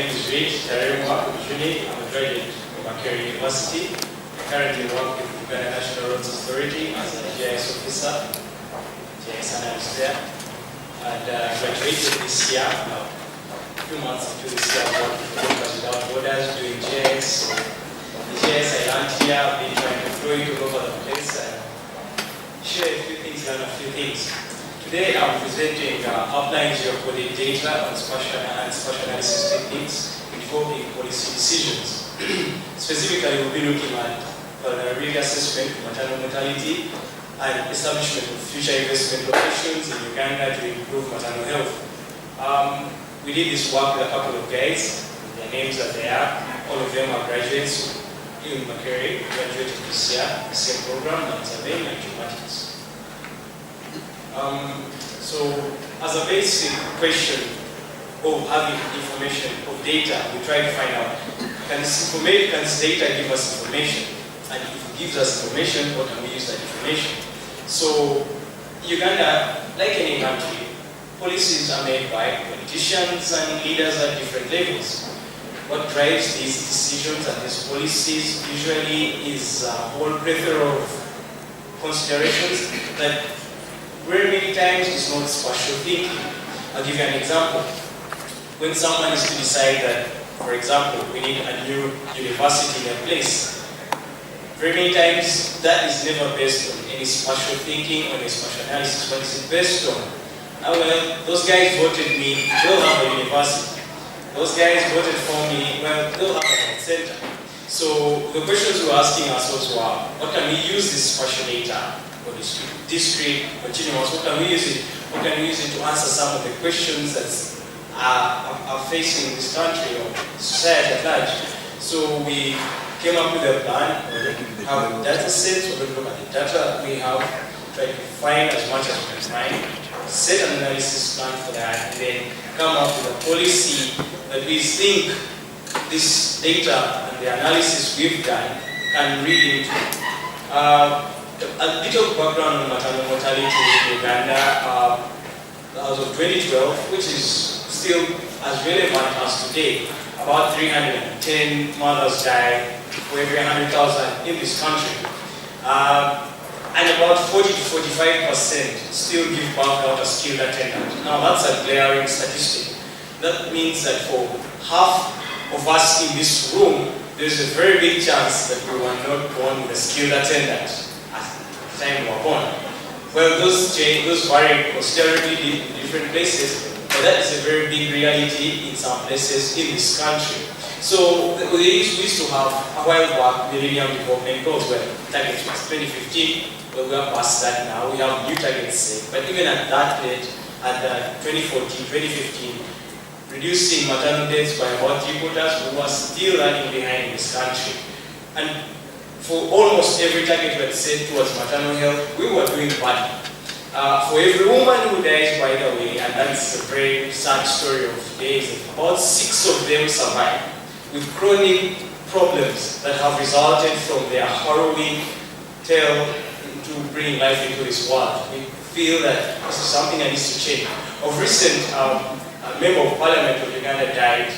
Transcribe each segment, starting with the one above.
My name is Mr Taremwa. I'm a graduate of Makerere University. I currently work with the Uganda National Roads Authority as a GIS officer, GIS analyst there. And graduated this year, a few months into this year, I worked with Doctors Without Borders doing GIS. So the GIS I learned here, I've been trying to throw it all over the place and share a few things, learn a few things. Today I'm presenting outline geocoded data on spatial analysis techniques involving policy decisions. Specifically, we'll be looking at vulnerability assessment, maternal mortality, and establishment of future investment locations in Uganda to improve maternal health. We did this work with a couple of guys. Their names are there. All of them are graduates in Makerere, graduated this year, the same program, and surveying and geomatics. So, as a basic question of having information, of data, we try to find out, can this data give us information? And if it gives us information, what can we use that information? So, Uganda, like any country, policies are made by politicians and leaders at different levels. What drives these decisions and these policies usually is a whole plethora of considerations that very many times it's not spatial thinking. I'll give you an example. When someone is to decide that, for example, we need a new university in a place, very many times that is never based on any spatial thinking or any spatial analysis. What is it based on? Well, those guys voted me, they'll have a university. Those guys voted for me, well, they'll have a health center. So the questions we're asking ourselves were, what can we use this spatial data for discrete, continuous, what can we use it? What can we use it to answer some of the questions that are facing this country or society at large? So we came up with a plan. We have data sets. We're going to look at the data we have, try to find as much as we can find, set an analysis plan for that, and then come up with a policy that we think this data and the analysis we've done can read into. A bit of background on maternal mortality in Uganda as of 2012, which is still as relevant as today. About 310 mothers die for every 100,000 in this country. And about 40 to 45% still give birth without a skilled attendant. Now that's a glaring statistic. That means that for half of us in this room, there's a very big chance that we were not born with a skilled attendant time we were born. Well, those vary considerably in different places, but that is a very big reality in some places in this country. So we used to have a while back Millennium Development Goals, where target was 2015, but we are past that now. We have new targets set, but even at that rate, at 2014, 2015, reducing maternal deaths by about 3/4, we were still running behind in this country. And for almost every target we had set towards maternal health, we were doing badly. For every woman who dies, by the way, and that's a very sad story of today, is about 6 of them survive with chronic problems that have resulted from their harrowing tale to bring life into this world. We feel that this is something that needs to change. Of recent, a member of parliament of Uganda died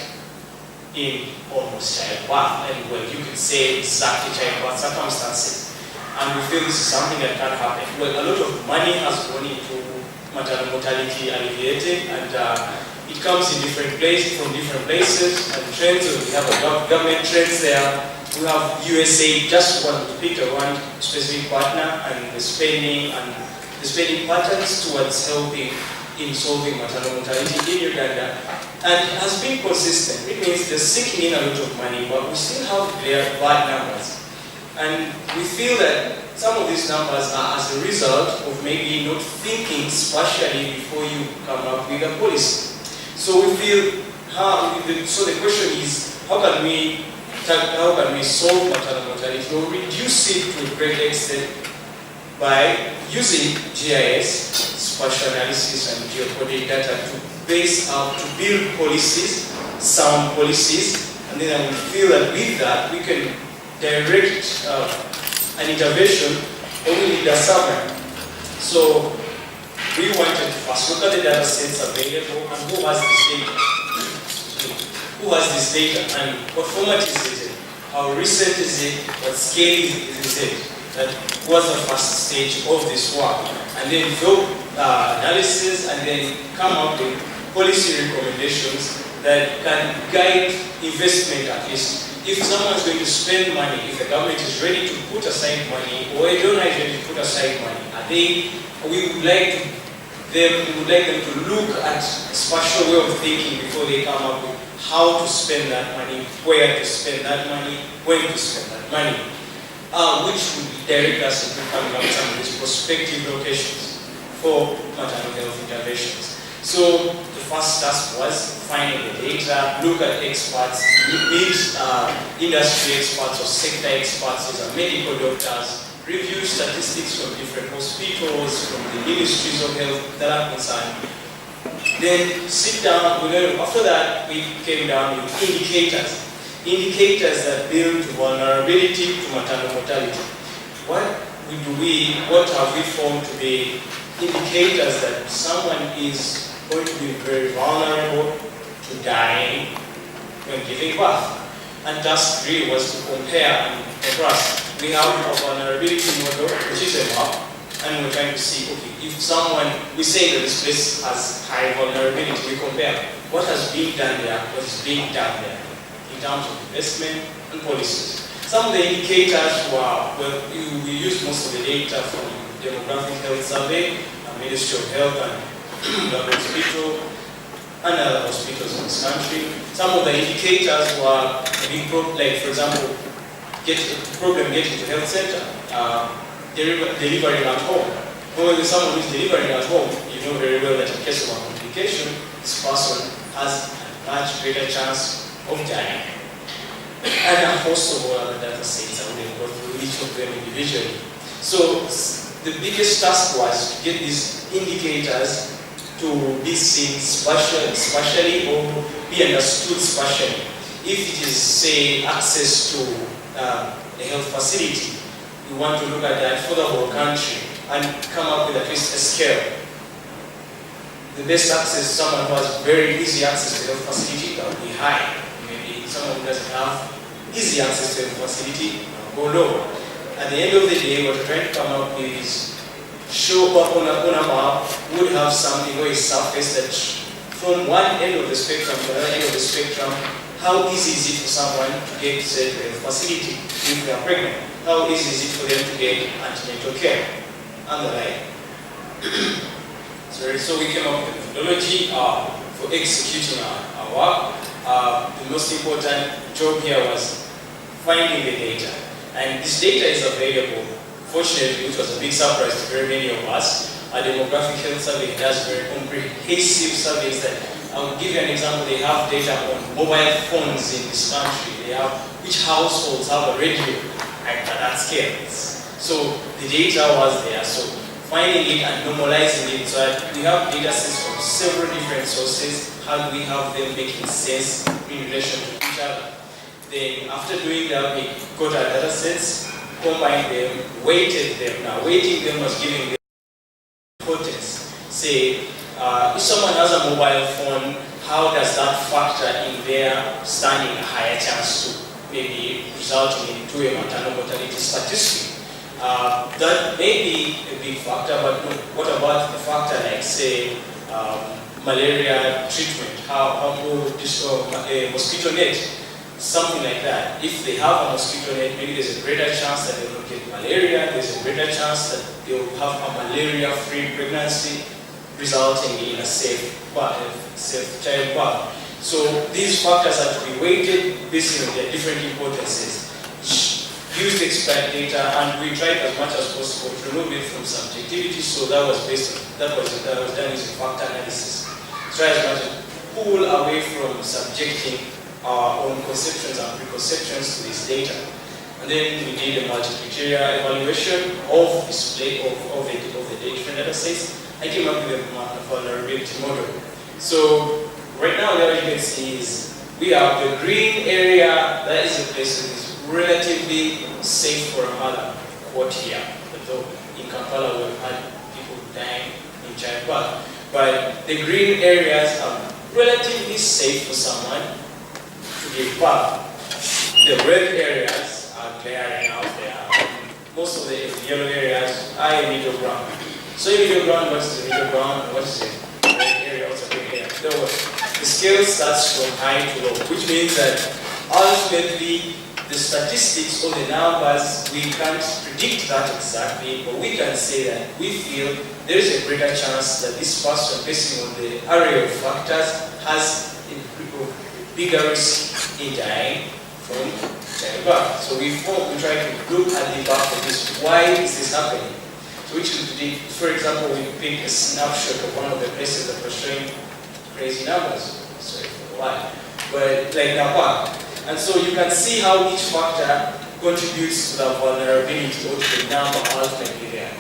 in almost childbirth, and well, you can say exactly childbirth circumstances. And we feel this is something that can happen. Well, a lot of money has gone into maternal mortality alleviating, and it comes in different places, from different places, and trends. We have a government trends there. We have USA, just one, to pick one specific partner, and the spending patterns towards helping in solving maternal mortality in Uganda, and has been consistent. It means they're sinking in a lot of money, but we still have bad numbers. And we feel that some of these numbers are as a result of maybe not thinking spatially before you come up with a policy. So we feel, so the question is, how can we solve maternal mortality or reduce it to a great extent by using GIS, spatial analysis, and geocoded data to build policies, sound policies, and then we feel that with that we can direct an intervention or we need a summary. So we wanted to first look at the data sets available and who has this data. who has this data and what format is it in? How recent is it? What scale is it? That was the first stage of this work. And then do analysis and then come up with policy recommendations that can guide investment at least. If someone's going to spend money, if the government is ready to put aside money, or a donor is ready to put aside money, we would like them to look at a spatial way of thinking before they come up with how to spend that money, where to spend that money, when to spend that money, which would direct us into coming up with some of these prospective locations for maternal health interventions. So the first task was finding the data, look at experts, meet industry experts or sector experts, these are medical doctors, review statistics from different hospitals, from the ministries of health that are concerned. Then sit down, after that we came down with indicators that build vulnerability to maternal mortality. What have we found to be indicators that someone is going to be very vulnerable to dying when giving birth? And task 3 was to compare and contrast. We have a vulnerability model, which is a map, and we're trying to see, okay, if we say that this place has high vulnerability, we compare what has been done there, what is being done there, in terms of investment and policies. Some of the indicators we used most of the data from Demographic Health Survey, Ministry of Health and the hospital, and other hospitals in this country. Some of the indicators were a big problem, like for example, problem getting to health center, delivering at home. When someone who is delivering at home, you know very well that in case of a complication, this person has a much greater chance of dying. And a host of other data sets, I wouldn't go through each of them individually. So the biggest task was to get these indicators to be seen spatially or be understood spatially. If it is, say, access to a health facility, we want to look at that for the whole country and come up with at least a scale. The best access, someone who has very easy access to a health facility, that would be high. Maybe someone who doesn't have easy access to a health facility, go low. At the end of the day, what we're trying to come up with is show up on a map would have something where it's surface that from one end of the spectrum to another end of the spectrum, how easy is it for someone to get to a facility if they are pregnant? How easy is it for them to get antenatal care? And the like. So we came up with a methodology for executing our work. The most important job here was finding the data. And this data is available. Fortunately, which was a big surprise to very many of us, our Demographic Health Survey does very comprehensive surveys that, I will give you an example, they have data on mobile phones in this country. They have which households have a radio at that scale. So the data was there. So finding it and normalizing it so that we have data sets from several different sources, how do we have them making sense in relation to each other? Then after doing that, we got our data sets, combined them, weighted them. Now weighting them was giving them importance. Say, if someone has a mobile phone, how does that factor in their standing a higher chance to maybe resulting into a maternal mortality statistic? That may be a big factor, but what about the factor like, say, malaria treatment? How this mosquito net? Something like that. If they have a mosquito net, maybe there's a greater chance that they will get malaria, there's a greater chance that they will have a malaria-free pregnancy, resulting in a safe childbirth. So these factors have to be weighted based on their different importances. Used expert data, and we tried as much as possible to remove it from subjectivity, so that was done using factor analysis. Try as much as pull away from subjecting our own conceptions and preconceptions to this data. And then we did a multi-criteria evaluation of display of the different data sets. I came up with a vulnerability model. So right now what you can see is we have the green area, that is the place that is relatively safe for a mother, quote here. Although in Kampala we've had people dying in childbirth. But the green areas are relatively safe for someone. give back. The red areas are clearing out there. Most of the yellow areas are in middle ground. So in middle ground, what is the middle ground and what is the red area, what's the red area? The scale starts from high to low, which means that ultimately the statistics or the numbers, we can't predict that exactly, but we can say that we feel there is a greater chance that this person, based on the array of factors, has a bigger risk in dying from childbirth. So we try to look at the back of this. Why is this happening? So which is, for example, we pick a snapshot of one of the places that were showing crazy numbers. Sorry for why. But like Nepal. And so you can see how each factor contributes to the vulnerability or to the number ultimately there.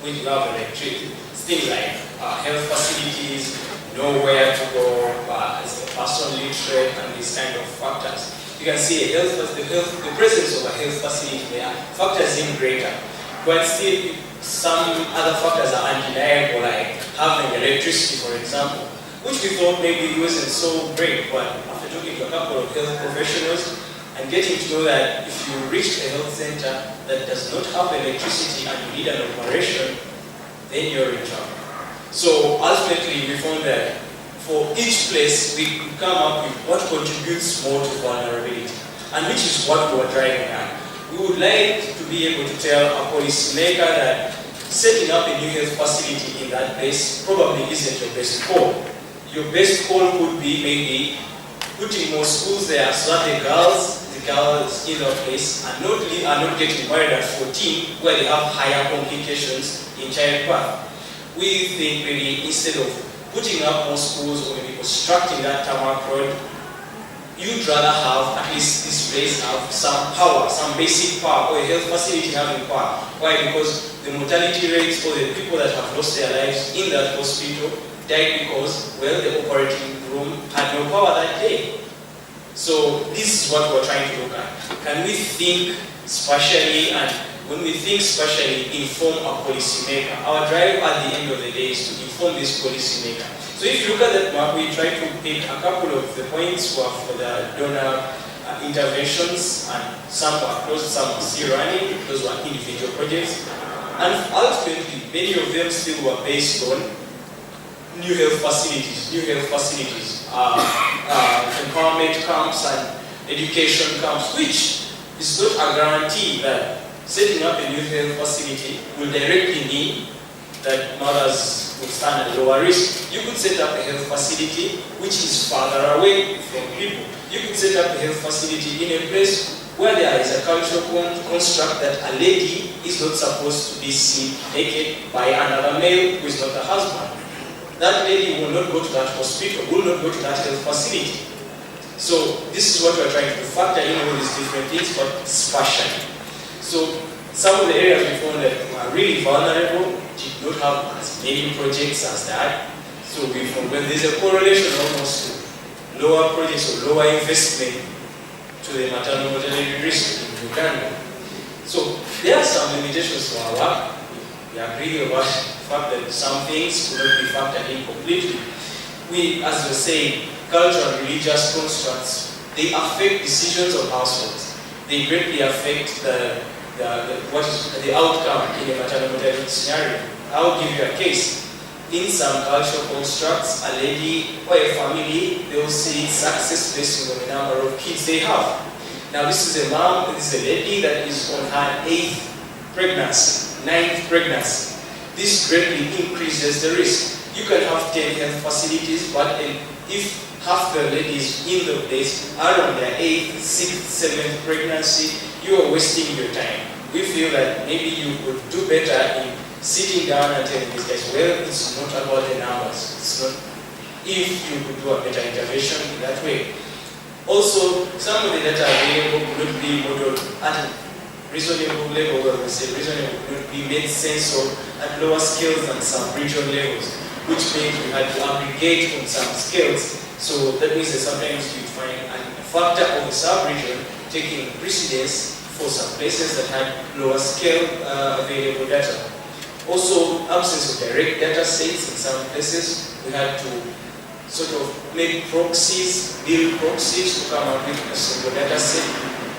We have electricity, things like health facilities, know where to go, as a person literate, and these kind of factors. You can see the presence of a health facility there factors in greater. But still, some other factors are undeniable, like having electricity, for example, which we thought maybe wasn't so great, but after talking to a couple of health professionals and getting to know that if you reach a health center that does not have electricity and you need an operation, then you're in trouble. So ultimately, we found that for each place, we could come up with what contributes more to vulnerability, and which is what we were driving at. We would like to be able to tell a policymaker that setting up a new health facility in that place probably isn't your best call. Your best call could be maybe putting more schools there so that the girls in that place are not getting married at 14, where they have higher complications in childbirth. We think maybe instead of putting up more schools or maybe constructing that tarmac road, you'd rather have at least this place have some power, some basic power, or a health facility having power. Why? Because the mortality rates for the people that have lost their lives in that hospital died because, well, the operating room had no power that day. So this is what we're trying to look at. Can we think spatially, and when we think spatially, inform a policymaker? Our drive at the end of the day is to inform this policymaker. So if you look at that map, we try to pick a couple of the points for the donor interventions, and some were closed, some were still running. Those were individual projects. And ultimately, many of them still were based on new health facilities, empowerment camps and education camps, which is not a guarantee that setting up a new health facility will directly mean that mothers will stand at lower risk. You could set up a health facility which is farther away from people. You could set up a health facility in a place where there is a cultural construct that a lady is not supposed to be seen naked by another male who is not a husband. That lady will not go to that hospital, will not go to that health facility. So this is what we're trying to factor in all these different things, but spatially. So some of the areas we found that were really vulnerable did not have as many projects as that. So we found when there's a correlation almost to lower projects or lower investment to the maternal mortality risk in Uganda. So there are some limitations to our work. We agree about the fact that some things could not be factored in completely. We, as we say, cultural and religious constructs, they affect decisions of households. They greatly affect the outcome in a maternal mortality scenario. I'll give you a case. In some cultural constructs, a lady or a family, they will see success based on the number of kids they have. Now this is a mom, this is a lady that is on her 8th pregnancy, 9th pregnancy. This greatly increases the risk. You can have 10 health facilities, but if half the ladies in the place are on their 8th, 6th, 7th pregnancy, you are wasting your time. We feel that maybe you could do better in sitting down and telling these guys, well, it's not about the numbers. It's not, if you could do a better intervention in that way. Also, some of the data available could be modeled at a reasonable level, where we say reasonable could be made sense of at lower scales than some regional levels, which means we had to aggregate on some scales. So that means that sometimes you find a factor of the sub-region taking precedence for some places that had lower scale available data. Also, absence of direct data sets in some places, we had to sort of make proxies, build proxies to come up with a single data set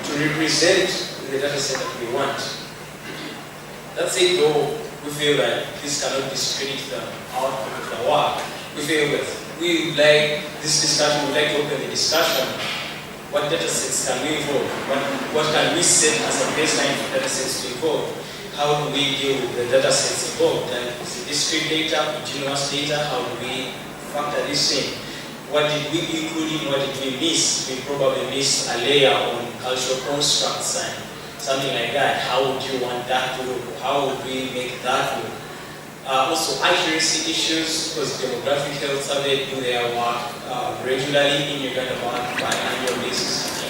to represent the data set that we want. That's it though, we feel that this cannot discredit the output of the work. We feel that we would like this discussion, we would like to open the discussion. What data sets can we involve? What can we set as a baseline for data sets to involve? How do we deal with the data sets involved? And is it discrete data, continuous data? How do we factor this in? What did we include in, what did we miss? We probably missed a layer on cultural constructs and something like that. How would you want that to look? How would we make that look? Also accuracy issues, because demographic health survey do their work regularly in Uganda by annual basis.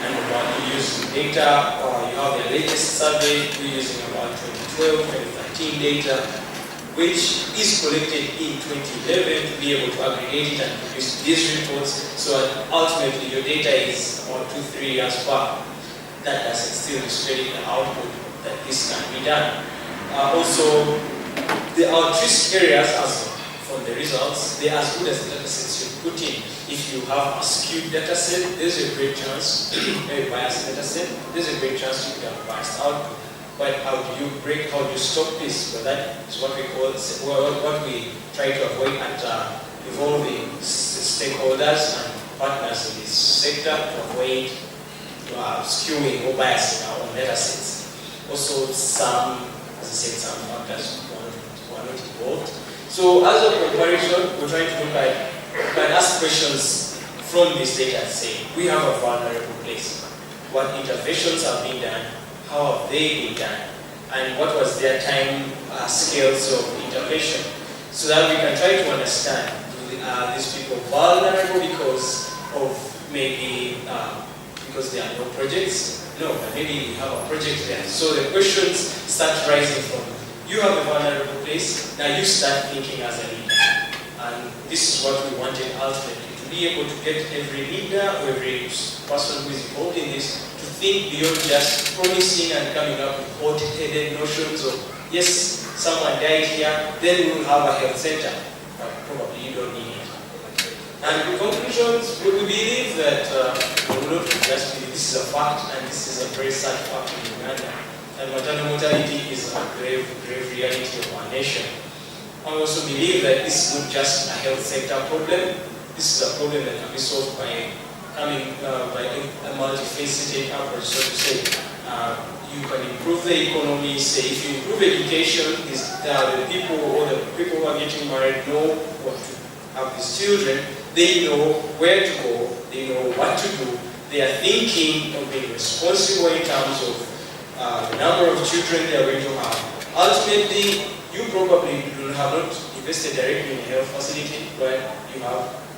And about you use data, you have the latest survey, we're using about 2012, 2013 data, which is collected in 2011 to be able to aggregate it and produce these reports. So ultimately your data is about 2-3 years back. That doesn't still discredit the output that this can be done. Also, our risk areas, as from the results, they're as good as the data sets you put in. If you have a skewed data set, there's a great chance, a biased data set, there's a great chance you can have biased output. But how do you stop this? Well, that is what we call, what we try to avoid at involving stakeholders and partners in this sector to avoid skewing or biasing our own data sets. Also, some, as I said, some factors were not involved. So, as a comparison, we're trying to look at, and ask questions from this data and say, we have a vulnerable place. What interventions have been done? How have they been done? And what was their time scales of intervention? So that we can try to understand, are these people vulnerable because of maybe, because there are no projects? No, but maybe we have a project there. So the questions start rising from, you have a vulnerable place, now you start thinking as a leader. And this is what we wanted ultimately, to be able to get every leader or every person who is involved in this to think beyond just promising and coming up with hot-headed notions of, yes, someone died here, then we will have a health center. But probably you don't need it. And in conclusions, we believe that we will not just believe this is a fact, and this is a very sad fact in Uganda. And maternal mortality is a grave, grave reality of our nation. I also believe that this is not just a health sector problem. This is a problem that can be solved by coming by a multifaceted approach. So to say, you can improve the economy. Say, if you improve education, the people who are getting married know what to have these children. They know where to go. They know what to do. They are thinking of being responsible in terms of the number of children they are going to have. Ultimately, you probably have not invested directly in a health facility, but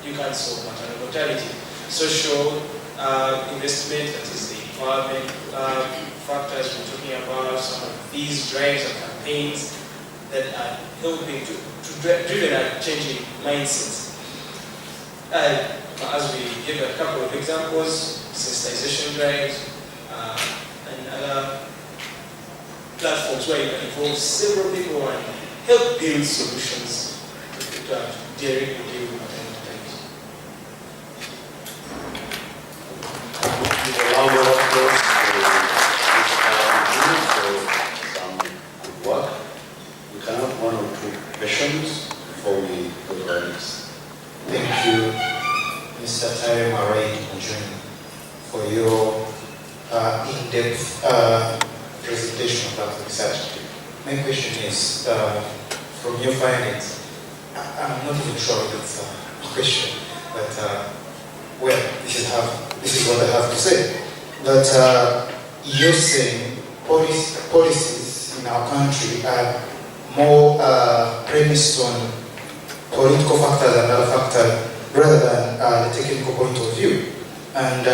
you can solve maternal mortality. Social investment, that is the environment factors we're talking about, some of these drives and campaigns that are helping to driven at changing mindsets. As we give a couple of examples, sensitization drives and other platforms where you can involve several people and help build solutions to directly deal with maternal mortality. A round of applause for some good work. We can have one or two questions before we go to our next. Thank you, Mr. Taremwa, for your in-depth presentation of that research. My question is, from your findings, I'm not even sure if it's a question, but well, this is what I have to say. But you're saying policies in our country are more premised on political factors and other factors rather than the technical point of view. And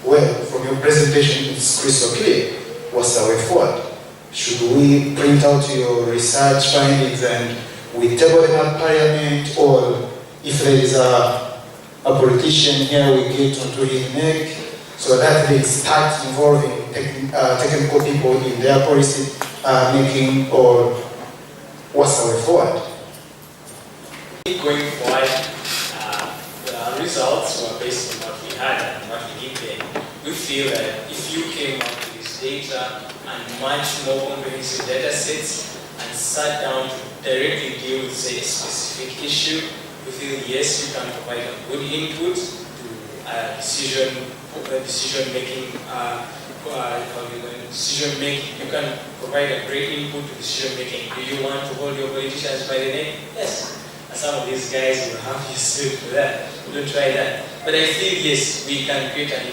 well, from your presentation, it's crystal clear. What's the way forward? Should we print out your research findings and we table them at Parliament, or if there is a politician here, we get onto his neck so that they start involving technical people in their policy making, or what's the way forward? Going forward, results were based on what we had and what we did there. We feel that if you came up with this data and much more comprehensive data sets and sat down to directly deal with, say, a specific issue, we feel yes, you can provide a good input to decision making. You can provide a great input to decision making. Do you want to hold your politicians by the neck? Yes. And some of these guys will have you sued for that. Don't try that. But I feel yes, we can create an